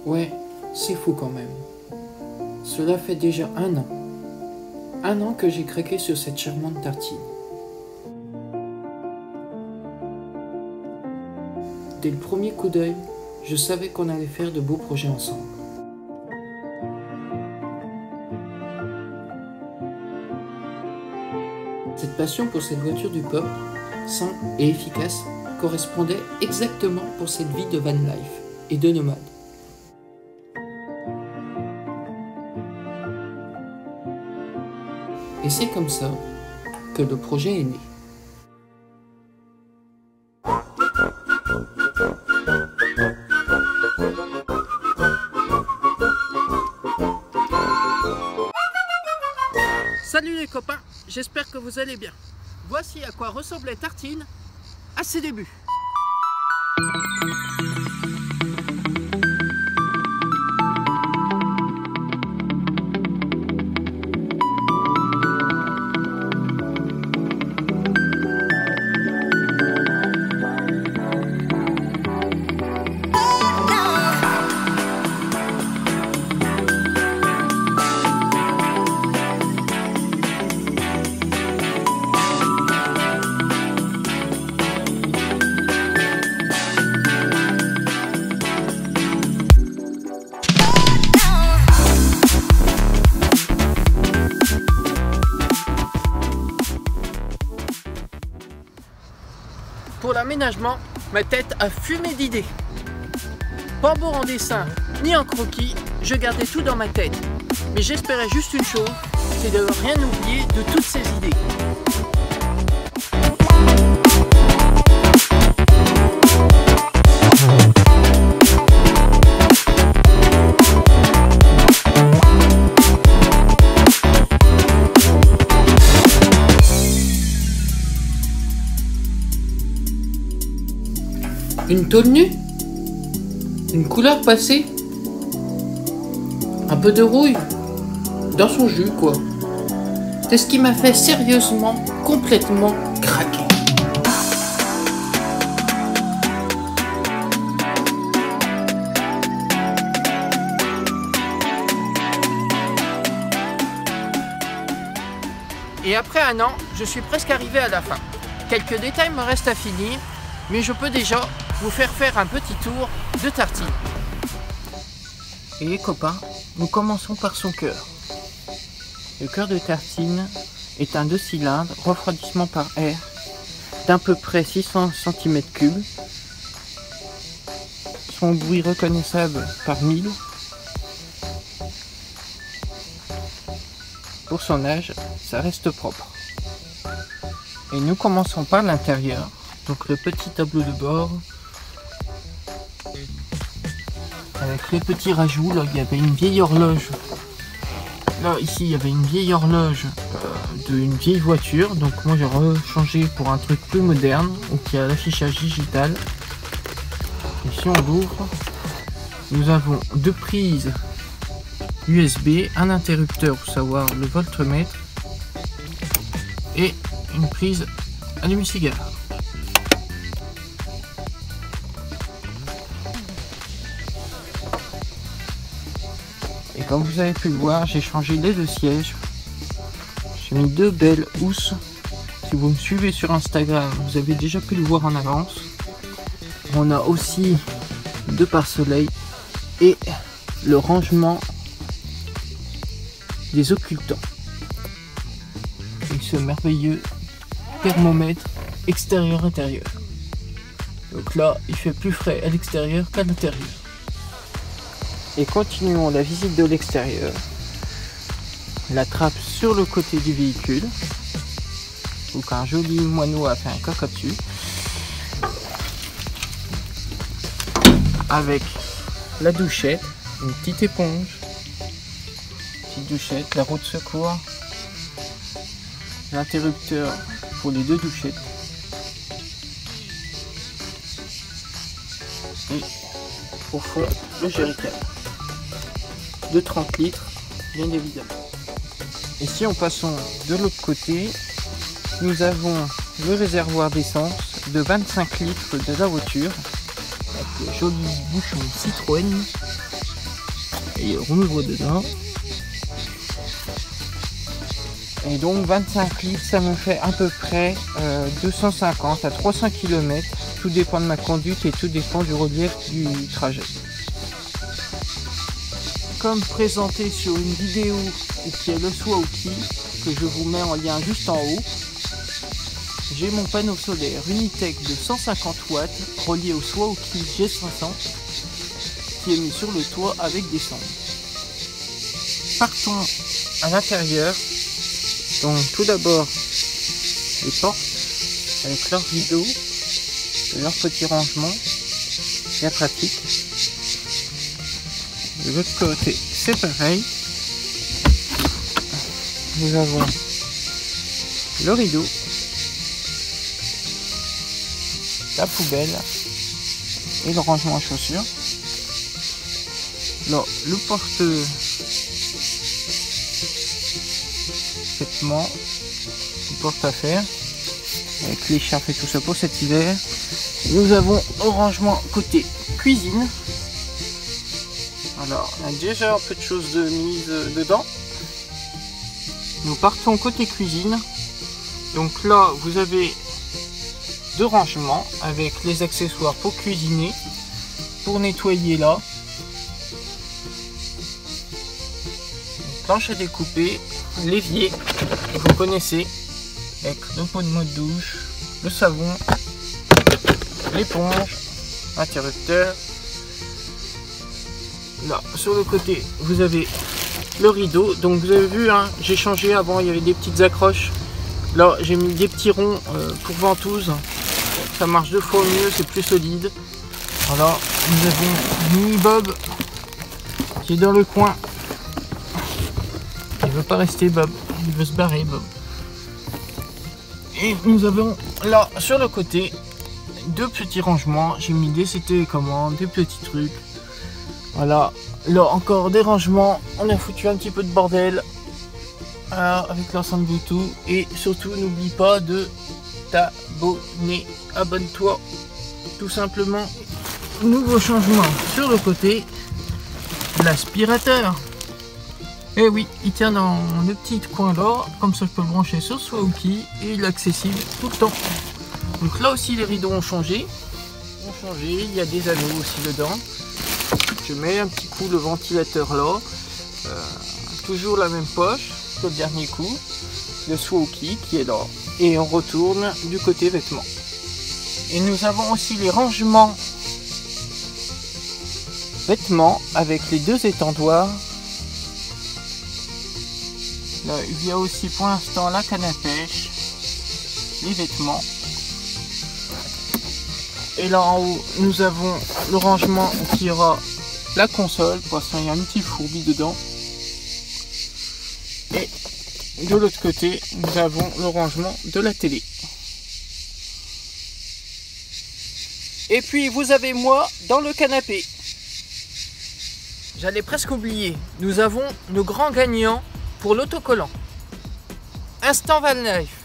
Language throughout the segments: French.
Ouais, c'est fou quand même. Cela fait déjà 1 an. 1 an que j'ai craqué sur cette charmante tartine. Dès le premier coup d'œil, je savais qu'on allait faire de beaux projets ensemble. Cette passion pour cette voiture du peuple, simple et efficace, correspondait exactement pour cette vie de van life et de nomade. Et c'est comme ça que le projet est né. Salut les copains, j'espère que vous allez bien. Voici à quoi ressemblait Tartine à ses débuts. Pour l'aménagement, ma tête a fumé d'idées. Pas beau en dessin, ni en croquis, je gardais tout dans ma tête. Mais j'espérais juste une chose, c'est de rien oublier de toutes ces idées. Une tôle nue? Une couleur passée? Un peu de rouille? Dans son jus, quoi. C'est ce qui m'a fait sérieusement, complètement craquer. Et après 1 an, je suis presque arrivé à la fin. Quelques détails me restent à finir, mais je peux déjà vous faire un petit tour de Tartine. Et les copains, nous commençons par son cœur. Le cœur de Tartine est un 2 cylindres, refroidissement par air, d'à peu près 600 cm3. Son bruit reconnaissable par 1000. Pour son âge, ça reste propre. Et nous commençons par l'intérieur. Donc le petit tableau de bord avec les petits rajouts. Là il y avait une vieille horloge. Là ici il y avait une vieille horloge d'une vieille voiture. Donc moi j'ai rechangé pour un truc plus moderne. Donc il y a l'affichage digital. Et si on l'ouvre, nous avons 2 prises USB, un interrupteur pour savoir le voltmètre et une prise allume-cigare. Et comme vous avez pu le voir, j'ai changé les 2 sièges. J'ai mis 2 belles housses. Si vous me suivez sur Instagram, vous avez déjà pu le voir en avance. On a aussi 2 pare-soleil et le rangement des occultants. Et ce merveilleux thermomètre extérieur-intérieur. Donc là, il fait plus frais à l'extérieur qu'à l'intérieur. Et continuons la visite de l'extérieur. La trappe sur le côté du véhicule. Donc un joli moineau a fait un caca dessus. Avec la douchette, une petite éponge, petite douchette, la roue de secours, l'interrupteur pour les 2 douchettes. Et au fond, le jerrycan de 30 litres, bien évidemment. Et si on passe de l'autre côté, nous avons le réservoir d'essence de 25 litres de la voiture, avec le joli bouchon Citroën. Et on ouvre dedans. Et donc 25 litres, ça me fait à peu près 250 à 300 km. Tout dépend de ma conduite et tout dépend du relief du trajet. Comme présenté sur une vidéo qui est le Swauki, que je vous mets en lien juste en haut, j'ai mon panneau solaire Unitech de 150 watts relié au Swauki G500 qui est mis sur le toit avec des sondes. Partons à l'intérieur. Donc tout d'abord les portes avec leurs rideaux et leurs petits rangements, bien pratique. De l'autre côté c'est pareil. Nous avons le rideau, la poubelle et le rangement à chaussures. Là, le porte-vêtements, le porte-affaires avec l'écharpe et tout ça pour cet hiver. Nous avons au rangement côté cuisine. Alors, on a déjà un peu de choses de mise dedans. Nous partons côté cuisine. Donc là, vous avez deux rangements avec les accessoires pour cuisiner, pour nettoyer là. Planche à découper, l'évier, vous connaissez, avec le pot de mode douche, le savon, l'éponge, interrupteur. Là, sur le côté, vous avez le rideau. Donc vous avez vu, hein, j'ai changé avant, il y avait des petites accroches. Là, j'ai mis des petits ronds pour ventouse. Ça marche deux fois mieux, c'est plus solide. Alors, nous avons Mini Bob qui est dans le coin. Il veut pas rester Bob, il veut se barrer Bob. Et nous avons là sur le côté deux petits rangements. J'ai mis des télécommandes, des petits trucs. Voilà, là encore des rangements. On a foutu un petit peu de bordel avec l'enceinte Bluetooth. Et surtout n'oublie pas de t'abonner. Abonne-toi tout simplement. Nouveau changement sur le côté, l'aspirateur. Et oui, il tient dans le petit coin là, comme ça je peux le brancher sur Swauki et il est accessible tout le temps. Donc là aussi les rideaux ont changé, il y a des anneaux aussi dedans. Je mets un petit coup le ventilateur là, toujours la même poche que le dernier coup, le Swauki qui est là. Et on retourne du côté vêtements. Et nous avons aussi les rangements vêtements avec les deux étendoirs. Là, il y a aussi pour l'instant la canne à pêche, les vêtements. Et là en haut, nous avons le rangement qui aura la console, pour l'instant il y a un petit fourbi dedans. Et de l'autre côté, nous avons le rangement de la télé. Et puis vous avez moi dans le canapé. J'allais presque oublier, nous avons nos grands gagnants pour l'autocollant. Instant Van Life.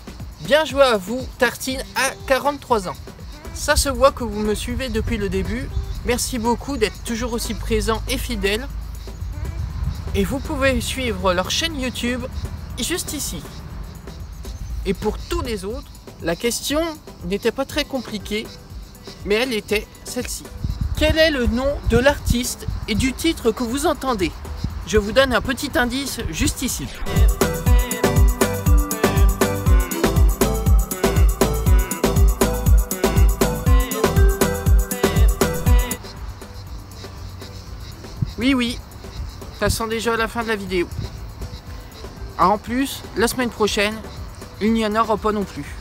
Bien joué à vous, Tartine à 43 ans. Ça se voit que vous me suivez depuis le début. Merci beaucoup d'être toujours aussi présent et fidèle. Et vous pouvez suivre leur chaîne YouTube juste ici. Et pour tous les autres, la question n'était pas très compliquée, mais elle était celle-ci. Quel est le nom de l'artiste et du titre que vous entendez? Je vous donne un petit indice juste ici. Oui, ça sent déjà la fin de la vidéo. En plus, la semaine prochaine, il n'y en aura pas non plus.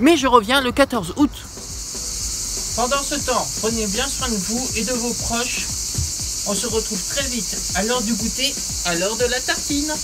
Mais je reviens le 14 août. Pendant ce temps, prenez bien soin de vous et de vos proches. On se retrouve très vite à l'heure du goûter, à l'heure de la tartine.